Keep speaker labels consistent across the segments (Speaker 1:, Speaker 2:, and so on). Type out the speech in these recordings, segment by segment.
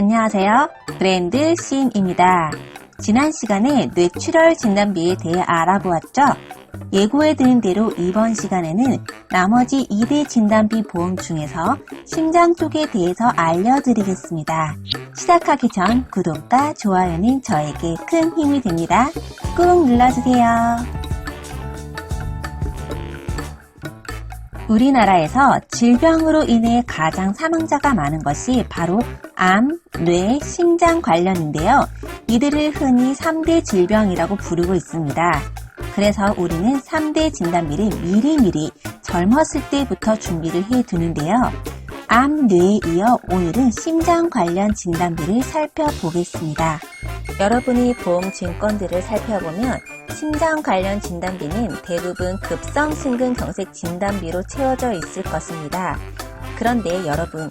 Speaker 1: 안녕하세요. 브랜드 시인입니다. 지난 시간에 뇌출혈 진단비에 대해 알아보았죠? 예고해드린 대로 이번 시간에는 나머지 2대 진단비 보험 중에서 심장 쪽에 대해서 알려드리겠습니다. 시작하기 전 구독과 좋아요는 저에게 큰 힘이 됩니다. 꾹 눌러주세요. 우리나라에서 질병으로 인해 가장 사망자가 많은 것이 바로 암, 뇌, 심장 관련인데요. 이들을 흔히 3대 질병이라고 부르고 있습니다. 그래서 우리는 3대 진단비를 미리미리 젊었을 때부터 준비를 해두는데요. 암, 뇌에 이어 오늘은 심장 관련 진단비를 살펴보겠습니다. 여러분이 보험 증권들을 살펴보면 심장 관련 진단비는 대부분 급성심근경색 진단비로 채워져 있을 것입니다. 그런데 여러분,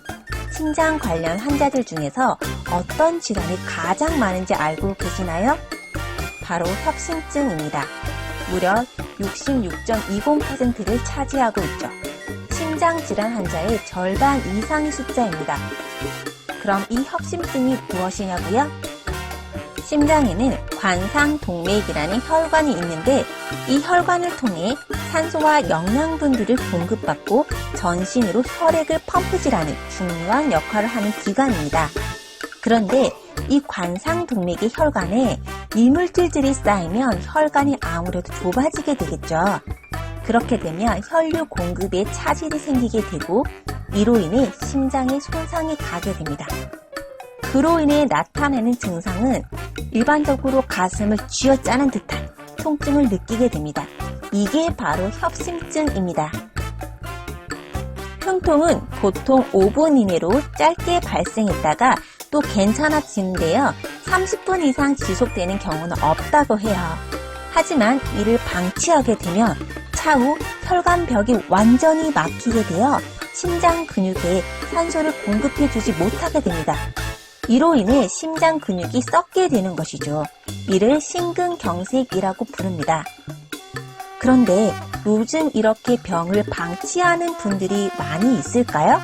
Speaker 1: 심장 관련 환자들 중에서 어떤 질환이 가장 많은지 알고 계시나요? 바로 협심증입니다. 무려 66.20%를 차지하고 있죠. 심장질환 환자의 절반 이상의 숫자입니다. 그럼 이 협심증이 무엇이냐고요? 심장에는 관상동맥이라는 혈관이 있는데 이 혈관을 통해 산소와 영양분들을 공급받고 전신으로 혈액을 펌프질하는 중요한 역할을 하는 기관입니다. 그런데 이 관상동맥의 혈관에 이물질들이 쌓이면 혈관이 아무래도 좁아지게 되겠죠. 그렇게 되면 혈류 공급에 차질이 생기게 되고 이로 인해 심장에 손상이 가게 됩니다. 그로 인해 나타내는 증상은 일반적으로 가슴을 쥐어짜는 듯한 통증을 느끼게 됩니다. 이게 바로 협심증입니다. 흉통은 보통 5분 이내로 짧게 발생했다가 또 괜찮아지는데요. 30분 이상 지속되는 경우는 없다고 해요. 하지만 이를 방치하게 되면 차후 혈관벽이 완전히 막히게 되어 심장 근육에 산소를 공급해주지 못하게 됩니다. 이로 인해 심장 근육이 썩게 되는 것이죠. 이를 심근경색이라고 부릅니다. 그런데 요즘 이렇게 병을 방치하는 분들이 많이 있을까요?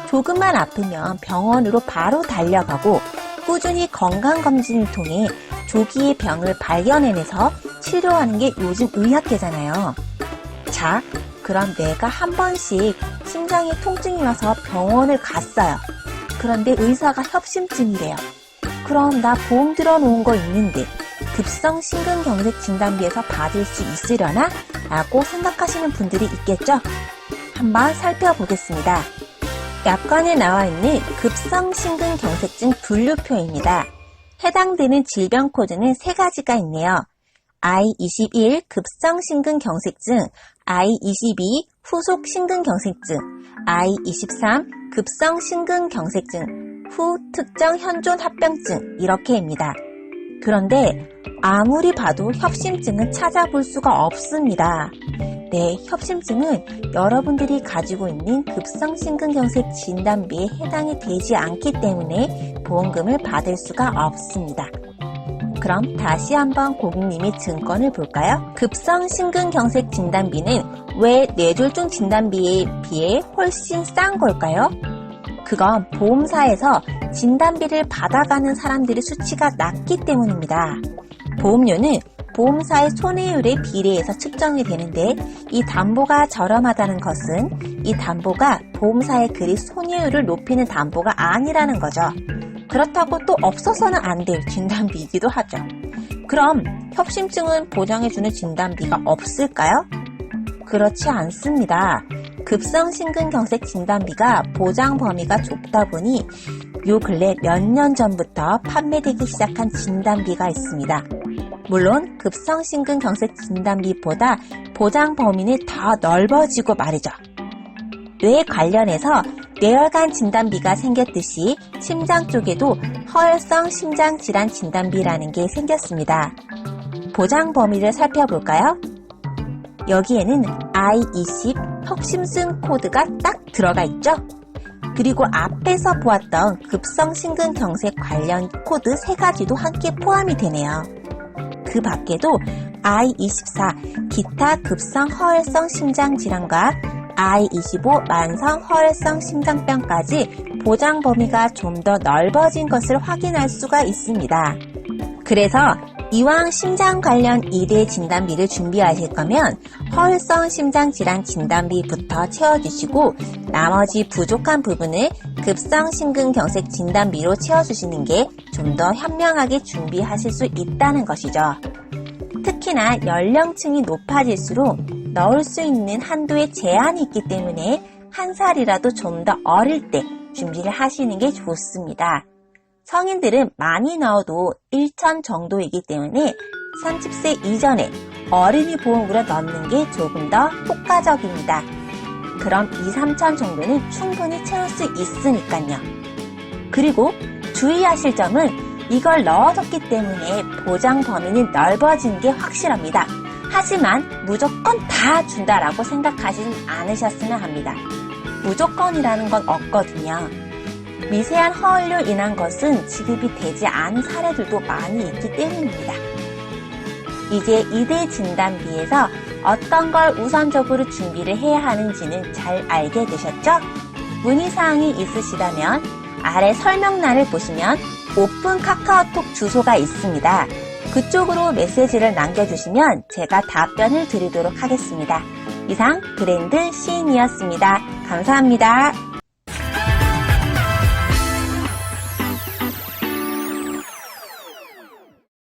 Speaker 1: 조금만 아프면 병원으로 바로 달려가고 꾸준히 건강검진을 통해 조기에 병을 발견해내서 치료하는 게 요즘 의학계잖아요. 자, 그럼 내가 한 번씩 심장에 통증이 와서 병원을 갔어요. 그런데 의사가 협심증이래요. 그럼 나 보험 들어놓은 거 있는데 급성심근경색 진단비에서 받을 수 있으려나? 라고 생각하시는 분들이 있겠죠? 한번 살펴보겠습니다. 약관에 나와 있는 급성심근경색증 분류표입니다. 해당되는 질병 코드는 3가지가 있네요. I21 급성심근경색증, I22 후속 심근경색증, I23 급성심근경색증, 후 특정 현존 합병증 이렇게입니다. 그런데 아무리 봐도 협심증은 찾아볼 수가 없습니다. 네, 협심증은 여러분들이 가지고 있는 급성심근경색 진단비에 해당이 되지 않기 때문에 보험금을 받을 수가 없습니다. 그럼 다시 한번 고객님의 증권을 볼까요? 급성심근경색 진단비는 왜 뇌졸중 진단비에 비해 훨씬 싼 걸까요? 그건 보험사에서 진단비를 받아가는 사람들의 수치가 낮기 때문입니다. 보험료는 보험사의 손해율에 비례해서 측정이 되는데 이 담보가 저렴하다는 것은 이 담보가 보험사의 그리 손해율을 높이는 담보가 아니라는 거죠. 그렇다고 또 없어서는 안 될 진단비이기도 하죠. 그럼 협심증은 보장해주는 진단비가 없을까요? 그렇지 않습니다. 급성심근경색 진단비가 보장 범위가 좁다 보니 요 근래 몇 년 전부터 판매되기 시작한 진단비가 있습니다. 물론 급성심근경색 진단비보다 보장 범위는 더 넓어지고 말이죠. 뇌 관련해서 뇌혈관 진단비가 생겼듯이 심장 쪽에도 허혈성 심장질환 진단비라는 게 생겼습니다. 보장 범위를 살펴볼까요? 여기에는 I20 협심증 코드가 딱 들어가 있죠? 그리고 앞에서 보았던 급성심근경색 관련 코드 3가지도 함께 포함이 되네요. 그 밖에도 I24 기타 급성 허혈성 심장질환과 I25 만성 허혈성 심장병까지 보장 범위가 좀 더 넓어진 것을 확인할 수가 있습니다. 그래서 이왕 심장 관련 2대 진단비를 준비하실 거면 허혈성 심장질환 진단비부터 채워주시고 나머지 부족한 부분을 급성 심근경색 진단비로 채워주시는 게 좀 더 현명하게 준비하실 수 있다는 것이죠. 특히나 연령층이 높아질수록 넣을 수 있는 한도에 제한이 있기 때문에 한 살이라도 좀 더 어릴 때 준비를 하시는 게 좋습니다. 성인들은 많이 넣어도 1천 정도이기 때문에 30세 이전에 어린이 보험으로 넣는 게 조금 더 효과적입니다. 그럼 2, 3천 정도는 충분히 채울 수 있으니까요. 그리고 주의하실 점은 이걸 넣어줬기 때문에 보장 범위는 넓어지는 게 확실합니다. 하지만 무조건 다 준다라고 생각하진 않으셨으면 합니다. 무조건이라는 건 없거든요. 미세한 허혈로 인한 것은 지급이 되지 않은 사례들도 많이 있기 때문입니다. 이제 2대 진단비에서 어떤 걸 우선적으로 준비를 해야 하는지는 잘 알게 되셨죠? 문의사항이 있으시다면 아래 설명란을 보시면 오픈 카카오톡 주소가 있습니다. 그쪽으로 메시지를 남겨주시면 제가 답변을 드리도록 하겠습니다. 이상 브랜드 시인이었습니다. 감사합니다.